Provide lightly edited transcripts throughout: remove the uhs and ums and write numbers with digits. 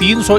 300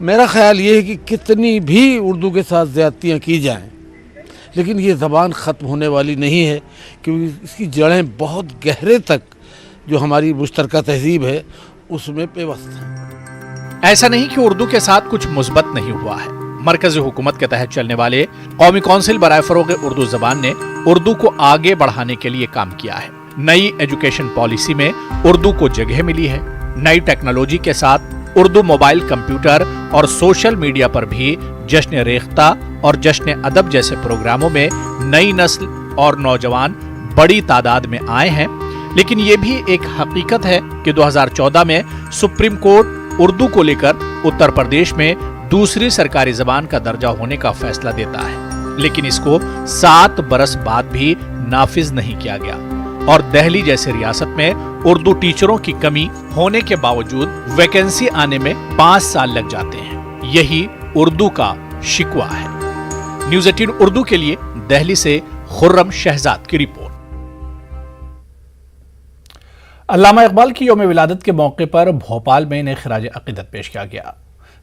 میرا خیال یہ ہے کہ کتنی بھی اردو کے ساتھ زیادتیاں کی جائیں لیکن یہ زبان ختم ہونے والی نہیں ہے، کیونکہ اس کی جڑیں بہت گہرے تک جو ہماری مشترکہ تہذیب ہے اس میں پیوست ہیں۔ ایسا نہیں کہ اردو کے ساتھ کچھ مثبت نہیں ہوا ہے۔ مرکزی حکومت کے تحت چلنے والے قومی کونسل برائے فروغ اردو زبان نے اردو کو آگے بڑھانے کے لیے کام کیا ہے۔ نئی ایجوکیشن پالیسی میں اردو کو جگہ ملی ہے۔ نئی ٹیکنالوجی کے ساتھ اردو موبائل، کمپیوٹر اور سوشل میڈیا پر بھی جشن ریختہ اور جشن ادب جیسے پروگراموں میں نئی نسل اور نوجوان بڑی تعداد میں آئے ہیں۔ لیکن یہ بھی ایک حقیقت ہے کہ 2014 میں سپریم کورٹ اردو کو لے کر اتر پردیش میں دوسری سرکاری زبان کا درجہ ہونے کا فیصلہ دیتا ہے، لیکن اس کو 7 برس بعد بھی نافذ نہیں کیا گیا اور دہلی جیسے ریاست میں اردو ٹیچروں کی کمی ہونے کے باوجود ویکنسی آنے میں 5 سال لگ جاتے ہیں۔ یہی اردو کا شکوہ ہے۔ نیوز 18 اردو کے لیے دہلی سے خرم شہزاد کی رپورٹ۔ علامہ اقبال کی یوم ولادت کے موقع پر بھوپال میں انہیں خراج عقیدت پیش کیا گیا۔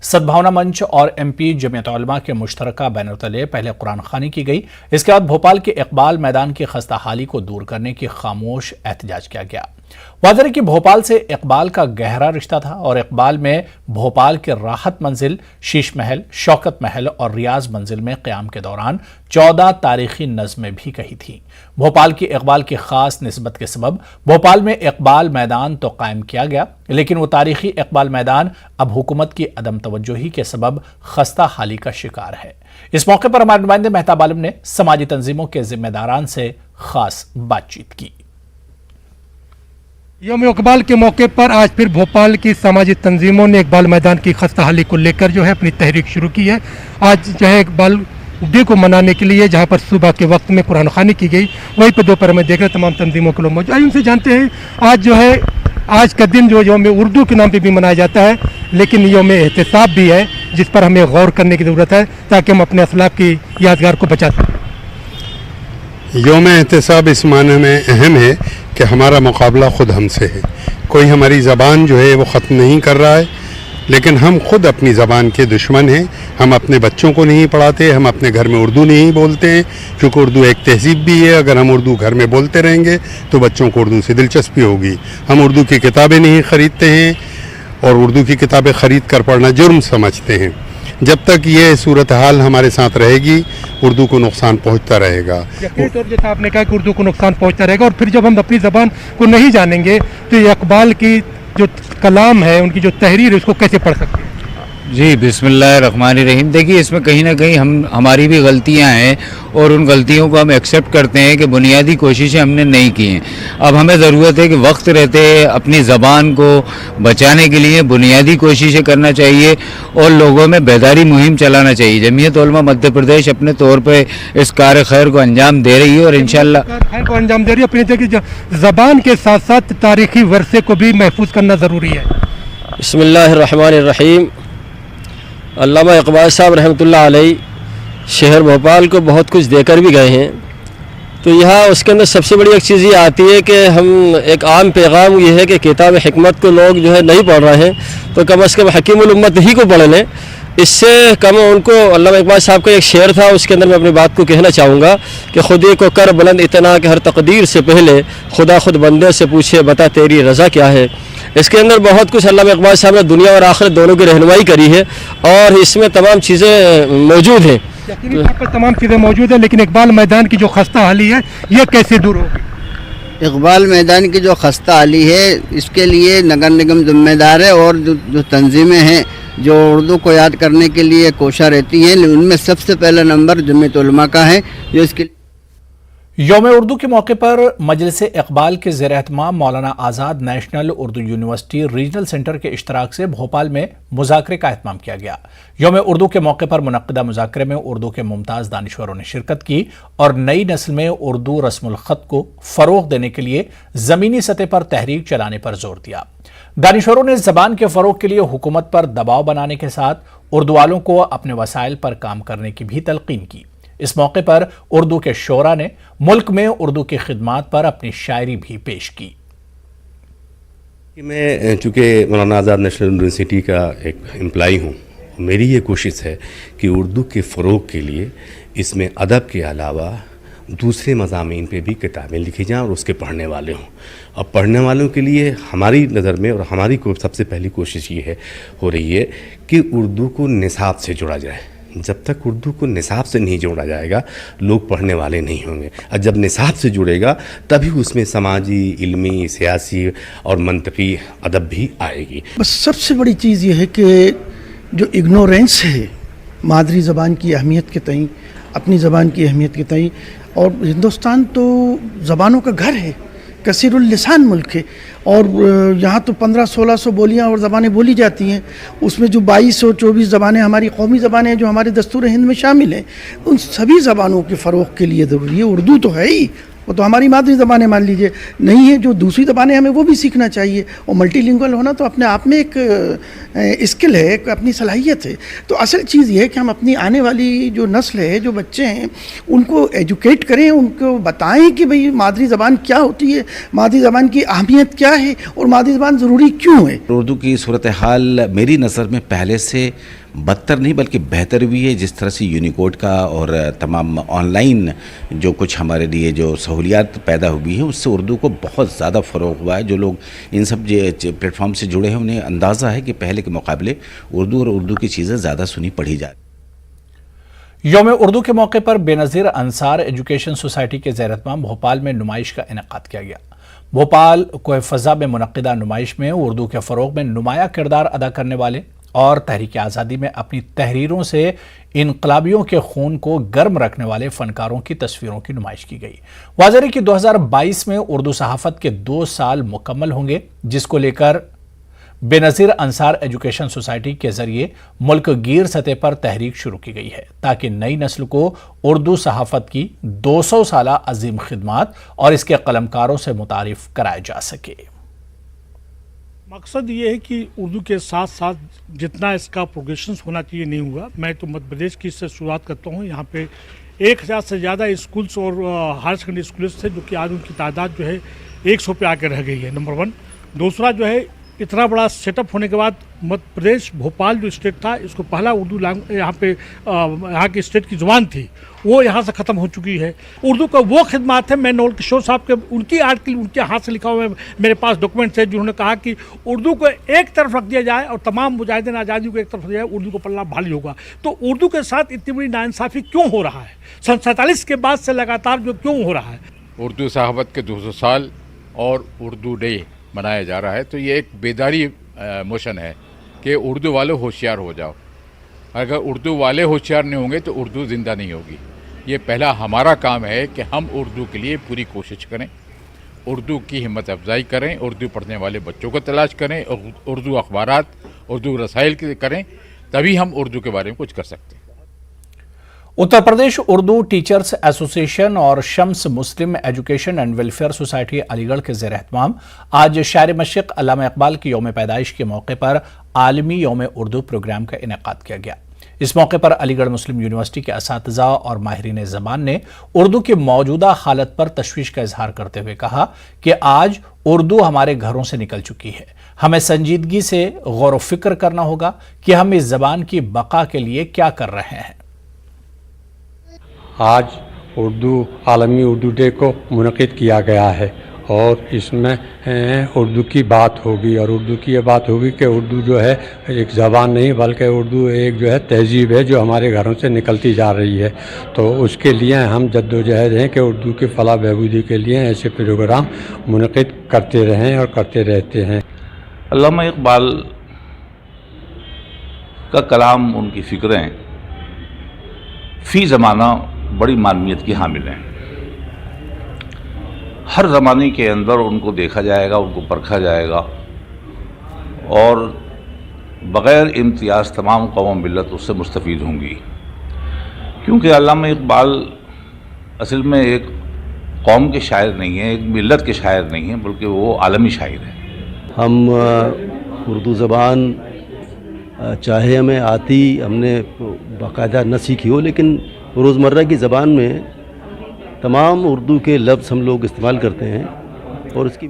سدبھاونا منچ اور ایم پی جمعیت علماء کے مشترکہ بینر تلے پہلے قرآن خوانی کی گئی۔ اس کے بعد بھوپال کے اقبال میدان کی خستہ حالی کو دور کرنے کی خاموش احتجاج کیا گیا۔ واضح ہے کہ بھوپال سے اقبال کا گہرا رشتہ تھا اور اقبال میں بھوپال کے راحت منزل، شیش محل، شوکت محل اور ریاض منزل میں قیام کے دوران 14 تاریخی نظمیں بھی کہی تھیں۔ بھوپال کی اقبال کی خاص نسبت کے سبب بھوپال میں اقبال میدان تو قائم کیا گیا، لیکن وہ تاریخی اقبال میدان اب حکومت کی عدم توجہی کے سبب خستہ حالی کا شکار ہے۔ اس موقع پر ہمارے نمائندے مہتاب عالم نے سماجی تنظیموں کے ذمہ داران سے خاص بات چیت کی۔ یوم اقبال کے موقع پر آج پھر بھوپال کی سماجی تنظیموں نے اقبال میدان کی خستہ حالی کو لے کر جو ہے اپنی تحریک شروع کی ہے۔ آج جو ہے اقبال ڈے کو منانے کے لیے جہاں پر صبح کے وقت میں قرآن خوانی کی گئی، وہیں پہ دوپہر میں دیکھ رہے تمام تنظیموں کے لوگ موجود۔ آئیے ان سے جانتے ہیں، آج جو ہے آج کا دن جو یوم اردو کے نام پہ بھی منایا جاتا ہے، لیکن یوم احتساب بھی ہے جس پر ہمیں غور کرنے کی ضرورت ہے تاکہ ہم اپنے اسلاف کی یادگار کو بچا سکیں۔ یوم احتساب اس معنی میں اہم ہے کہ ہمارا مقابلہ خود ہم سے ہے۔ کوئی ہماری زبان جو ہے وہ ختم نہیں کر رہا ہے، لیکن ہم خود اپنی زبان کے دشمن ہیں۔ ہم اپنے بچوں کو نہیں پڑھاتے، ہم اپنے گھر میں اردو نہیں بولتے ہیں، کیونکہ اردو ایک تہذیب بھی ہے۔ اگر ہم اردو گھر میں بولتے رہیں گے تو بچوں کو اردو سے دلچسپی ہوگی۔ ہم اردو کی کتابیں نہیں خریدتے ہیں اور اردو کی کتابیں خرید کر پڑھنا جرم سمجھتے ہیں۔ جب تک یہ صورتحال ہمارے ساتھ رہے گی، اردو کو نقصان پہنچتا رہے گا۔ یقینی طور جیسا آپ نے کہا کہ اردو کو نقصان پہنچتا رہے گا، اور پھر جب ہم اپنی زبان کو نہیں جانیں گے تو یہ اقبال کی جو کلام ہے، ان کی جو تحریر ہے، اس کو کیسے پڑھ سکتے ہیں؟ جی بسم اللہ الرحمن الرحیم۔ دیکھیے اس میں کہیں نہ کہیں ہماری بھی غلطیاں ہیں اور ان غلطیوں کو ہم ایکسیپٹ کرتے ہیں کہ بنیادی کوششیں ہم نے نہیں کی ہیں۔ اب ہمیں ضرورت ہے کہ وقت رہتے اپنی زبان کو بچانے کے لیے بنیادی کوششیں کرنا چاہیے اور لوگوں میں بیداری مہم چلانا چاہیے۔ جمعیت علماء مدھیہ پردیش اپنے طور پہ اس کار خیر کو انجام دے رہی ہے اور انشاءاللہ خیر کو انجام دے رہی ہے۔ اپنی دیکھیے زبان کے ساتھ ساتھ تاریخی ورثے کو بھی محفوظ کرنا ضروری ہے۔ بسم اللہ الرحمن الرحیم۔ علامہ اقبال صاحب رحمۃ اللہ علیہ شہر بھوپال کو بہت کچھ دے کر بھی گئے ہیں، تو یہاں اس کے اندر سب سے بڑی ایک چیز یہ آتی ہے کہ ہم ایک عام پیغام یہ ہے کہ کتاب حکمت کو لوگ جو ہے نہیں پڑھ رہے ہیں، تو کم از کم حکیم الامت ہی کو پڑھ لیں۔ اس سے کم ان کو علامہ اقبال صاحب کا ایک شعر تھا، اس کے اندر میں اپنی بات کو کہنا چاہوں گا کہ خودی کو کر بلند اتنا کہ ہر تقدیر سے پہلے خدا خود بندے سے پوچھے بتا تیری رضا کیا ہے۔ اس کے اندر بہت کچھ علامہ اقبال صاحب نے دنیا اور آخرت دونوں کی رہنمائی کری ہے اور اس میں تمام چیزیں موجود ہیں۔ یقینی طور پر تمام چیزیں موجود ہیں، لیکن اقبال میدان کی جو خستہ حالی ہے یہ کیسے دور ہوگی؟ اقبال میدان کی جو خستہ حالی ہے اس کے لیے نگر نگم ذمہ دار ہے، اور جو تنظیمیں ہیں جو اردو کو یاد کرنے کے لیے کوشاں رہتی ہیں، ان میں سب سے پہلا نمبر جمعیت علماء کا ہے جو اس کے یوم اردو کے موقع پر مجلس اقبال کے زیر اہتمام Maulana Azad national Urdu university regional centre کے اشتراک سے بھوپال میں مذاکرے کا اہتمام کیا گیا۔ یوم اردو کے موقع پر منعقدہ مذاکرے میں اردو کے ممتاز دانشوروں نے شرکت کی اور نئی نسل میں اردو رسم الخط کو فروغ دینے کے لیے زمینی سطح پر تحریک چلانے پر زور دیا۔ دانشوروں نے زبان کے فروغ کے لیے حکومت پر دباؤ بنانے کے ساتھ اردو والوں کو اپنے وسائل پر کام کرنے کی بھی تلقین کی۔ اس موقع پر اردو کے شعراء نے ملک میں اردو کی خدمات پر اپنی شاعری بھی پیش کی۔ میں چونکہ مولانا آزاد نیشنل یونیورسٹی کا ایک امپلائی ہوں میری یہ کوشش ہے کہ اردو کے فروغ کے لیے اس میں ادب کے علاوہ دوسرے مضامین پہ بھی کتابیں لکھی جائیں اور اس کے پڑھنے والے ہوں. اب پڑھنے والوں کے لیے ہماری نظر میں اور ہماری سب سے پہلی کوشش یہ ہو رہی ہے کہ اردو کو نصاب سے جوڑا جائے. جب تک اردو کو نصاب سے نہیں جوڑا جائے گا لوگ پڑھنے والے نہیں ہوں گے، اور جب نصاب سے جڑے گا تبھی اس میں سماجی، علمی، سیاسی اور منطقی ادب بھی آئے گی. بس سب سے بڑی چیز یہ ہے کہ جو اگنورینس ہے مادری زبان کی اہمیت کے تئیں، اپنی زبان کی اہمیت کے تئیں، اور ہندوستان تو زبانوں کا گھر ہے، کثیر اللسان ملک ہے، اور یہاں تو 1500-1600 بولیاں اور زبانیں بولی جاتی ہیں. اس میں جو 22 اور 24 زبانیں ہماری قومی زبانیں ہیں جو ہمارے دستور ہند میں شامل ہیں، ان سبھی زبانوں کے فروغ کے لیے ضروری ہے. اردو تو ہے ہی، وہ تو ہماری مادری زبانیں مان لیجئے، نہیں ہے جو دوسری زبانیں ہمیں وہ بھی سیکھنا چاہیے. اور ملٹی لنگول ہونا تو اپنے آپ میں ایک اسکل ہے، ایک اپنی صلاحیت ہے. تو اصل چیز یہ ہے کہ ہم اپنی آنے والی جو نسل ہے، جو بچے ہیں، ان کو ایجوکیٹ کریں، ان کو بتائیں کہ بھئی مادری زبان کیا ہوتی ہے، مادری زبان کی اہمیت کیا ہے، اور مادری زبان ضروری کیوں ہے. اردو کی صورتحال میری نظر میں پہلے سے بدتر نہیں بلکہ بہتر ہوئی ہے. جس طرح سے یونیکوڈ کا اور تمام آن لائن جو کچھ ہمارے لیے جو سہولیات پیدا ہوئی ہیں، اس سے اردو کو بہت زیادہ فروغ ہوا ہے. جو لوگ ان سب پلیٹ فارم سے جڑے ہیں انہیں اندازہ ہے کہ پہلے کے مقابلے اردو اور اردو کی چیزیں زیادہ سنی پڑھی جاتی. یوم اردو کے موقع پر بے نظیر انصار ایجوکیشن سوسائٹی کے زیر اہتمام بھوپال میں نمائش کا انعقاد کیا گیا. بھوپال کوہ فضا میں منعقدہ نمائش میں اردو کے فروغ میں نمایاں کردار ادا کرنے والے اور تحریک آزادی میں اپنی تحریروں سے انقلابیوں کے خون کو گرم رکھنے والے فنکاروں کی تصویروں کی نمائش کی گئی. واضح ہے کہ 2022 میں اردو صحافت کے 2 سال مکمل ہوں گے، جس کو لے کر بے نظیر انصار ایجوکیشن سوسائٹی کے ذریعے ملک گیر سطح پر تحریک شروع کی گئی ہے تاکہ نئی نسل کو اردو صحافت کی 200 سالہ عظیم خدمات اور اس کے قلمکاروں سے متعارف کرایا جا سکے. مقصد یہ ہے کہ اردو کے ساتھ ساتھ جتنا اس کا پروگریشنز ہونا چاہیے نہیں ہوا. میں تو مدھیہ پردیش کی سے شروعات کرتا ہوں. یہاں پہ 1000 سے زیادہ اسکولز اور ہائر سیکنڈری اسکولز تھے جو کہ آج ان کی تعداد جو ہے 100 پہ آ کے رہ گئی ہے. نمبر 1. دوسرا جو ہے اتنا بڑا سیٹ اپ ہونے کے بعد مدھیہ پردیش بھوپال جو اسٹیٹ تھا اس کو پہلا اردو یہاں پہ یہاں کی اسٹیٹ کی زبان تھی وہ یہاں سے ختم ہو چکی ہے. اردو کا وہ خدمات ہے، میں نول کشور صاحب کے ان کی آرٹیکل ان کے ہاتھ سے لکھا ہوا میرے پاس ڈاکومنٹس ہے جنہوں نے کہا کہ اردو کو ایک طرف رکھ دیا جائے اور تمام مجاہدین آزادی کو ایک طرف رکھ دیا جائے، اردو کو پلہ بھاری ہوگا. تو اردو کے ساتھ اتنی بڑی ناانصافی کیوں ہو رہا ہے؟ 47 کے بعد سے لگاتار جو کیوں ہو رہا ہے؟ اردو صحافت کے 200 سال اور اردو ڈے منایا جا رہا ہے تو یہ ایک بیداری موشن ہے کہ اردو والے ہوشیار ہو جاؤ. اگر اردو والے ہوشیار نہیں ہوں گے تو اردو زندہ نہیں ہوگی. یہ پہلا ہمارا کام ہے کہ ہم اردو کے لیے پوری کوشش کریں، اردو کی ہمت افزائی کریں، اردو پڑھنے والے بچوں کو تلاش کریں، اردو اخبارات، اردو رسائل کریں، تبھی ہم اردو کے بارے میں کچھ کر سکتے ہیں. اتر پردیش اردو ٹیچرز ایسوسی ایشن اور شمس مسلم ایجوکیشن اینڈ ویلفیئر سوسائٹی علی گڑھ کے زیر اہتمام آج شاعر مشرق علامہ اقبال کی یوم پیدائش کے موقع پر عالمی یوم اردو پروگرام کا انعقاد کیا گیا. اس موقع پر علی گڑھ مسلم یونیورسٹی کے اساتذہ اور ماہرین زبان نے اردو کی موجودہ حالت پر تشویش کا اظہار کرتے ہوئے کہا کہ آج اردو ہمارے گھروں سے نکل چکی ہے. ہمیں سنجیدگی سے غور و فکر کرنا ہوگا کہ ہم اس زبان کی بقا کے لیے کیا کر رہے ہیں. آج عالمی اردو ڈے کو منعقد کیا گیا ہے اور اس میں اردو کی بات ہوگی اور اردو کی یہ بات ہوگی کہ اردو جو ہے ایک زبان نہیں بلکہ اردو ایک جو ہے تہذیب ہے جو ہمارے گھروں سے نکلتی جا رہی ہے. تو اس کے لیے ہم جدوجہد ہیں کہ اردو کی فلاح بہبودی کے لیے ایسے پروگرام منعقد کرتے رہیں اور کرتے رہتے ہیں. علامہ اقبال کا کلام، ان کی فکریں فی زمانہ بڑی معنویت کی حامل ہیں. ہر زمانے کے اندر ان کو دیکھا جائے گا، ان کو پرکھا جائے گا اور بغیر امتیاز تمام قوم ملت اس سے مستفید ہوں گی، کیونکہ علامہ اقبال اصل میں ایک قوم کے شاعر نہیں ہیں، ایک ملت کے شاعر نہیں ہیں، بلکہ وہ عالمی شاعر ہیں. ہم اردو زبان چاہے ہمیں آتی، ہم نے باقاعدہ نہ سیکھی ہو، لیکن روزمرہ کی زبان میں تمام اردو کے لفظ ہم لوگ استعمال کرتے ہیں اور اس کی